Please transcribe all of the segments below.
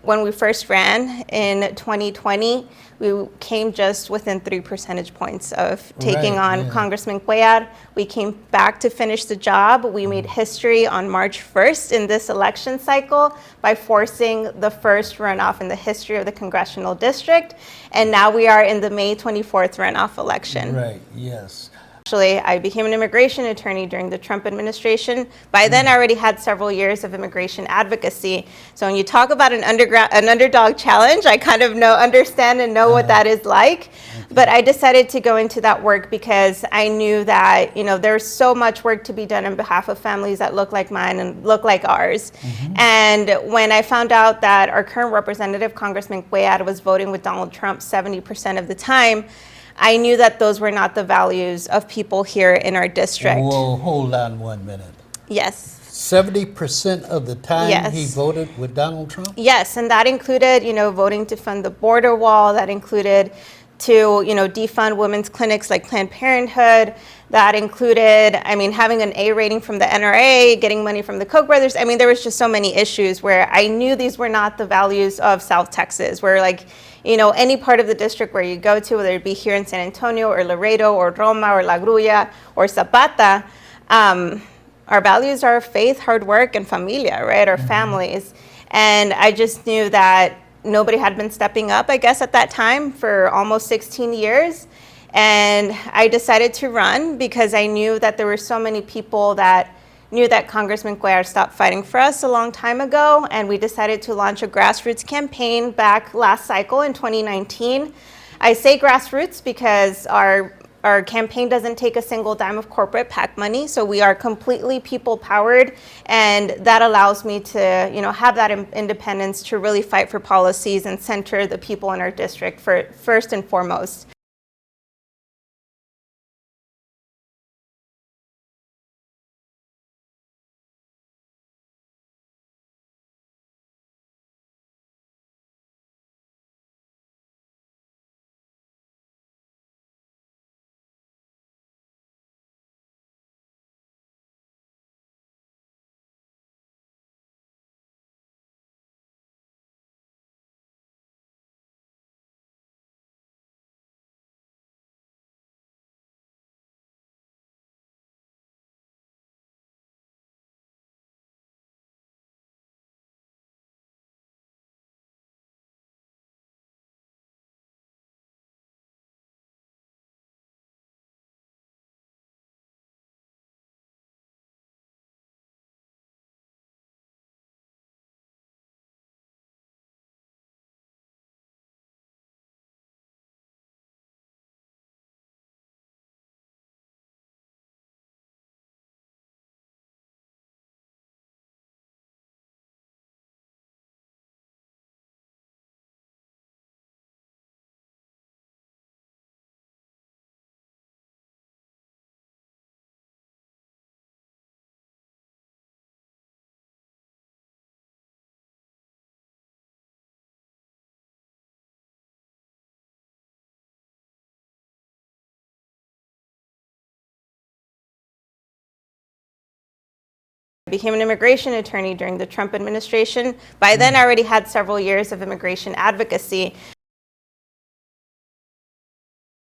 When we first ran in 2020, we came just within 3 percentage points of taking on Congressman Cuellar. We came back to finish the job. We made history on March 1st in this election cycle by forcing the first runoff in the history of the congressional district. And now we are in the May 24th runoff election. Right, yes. Actually, I became an immigration attorney during the Trump administration. By then, I already had several years of immigration advocacy. So when you talk about an underdog challenge, I kind of understand and know what that is like. But I decided to go into that work because I knew that, there's so much work to be done on behalf of families that look like mine and look like ours. And when I found out that our current representative, Congressman Cuellar, was voting with Donald Trump 70% of the time, I knew that those were not the values of people here in our district. Well, hold on 1 minute. Yes. 70% of the time he voted with Donald Trump? Yes, and that included, voting to fund the border wall. That included to, defund women's clinics like Planned Parenthood. That included, having an A rating from the NRA, getting money from the Koch brothers. There was just so many issues where I knew these were not the values of South Texas, where any part of the district where you go to, whether it be here in San Antonio or Laredo or Roma or La Grulla or Zapata, our values are faith, hard work, and familia, right? Our families. And I just knew that nobody had been stepping up, I guess, at that time for almost 16 years. And I decided to run because I knew that there were so many people that knew that Congressman Cuellar stopped fighting for us a long time ago, and we decided to launch a grassroots campaign back last cycle in 2019. I say grassroots because our campaign doesn't take a single dime of corporate PAC money, so we are completely people-powered, and that allows me to, have that independence to really fight for policies and center the people in our district first and foremost. I became an immigration attorney during the Trump administration. By then, I already had several years of immigration advocacy.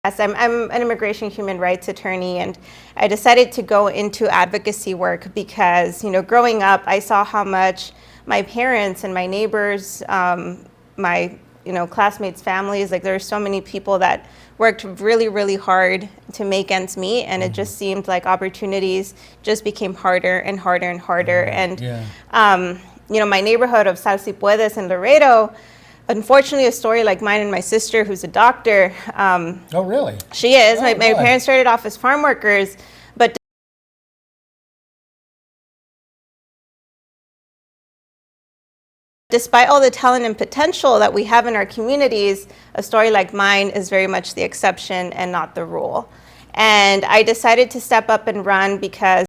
Yes, I'm an immigration human rights attorney, and I decided to go into advocacy work because, growing up, I saw how much my parents and my neighbors, my classmates' families, there were so many people that worked really, really hard to make ends meet, and it just seemed like opportunities just became harder and harder and harder. And my neighborhood of Sal Si Puedes in Laredo, unfortunately, a story like mine and my sister, who's a doctor. Oh, really? She is. My parents started off as farm workers, but despite all the talent and potential that we have in our communities, a story like mine is very much the exception and not the rule. And I decided to step up and run because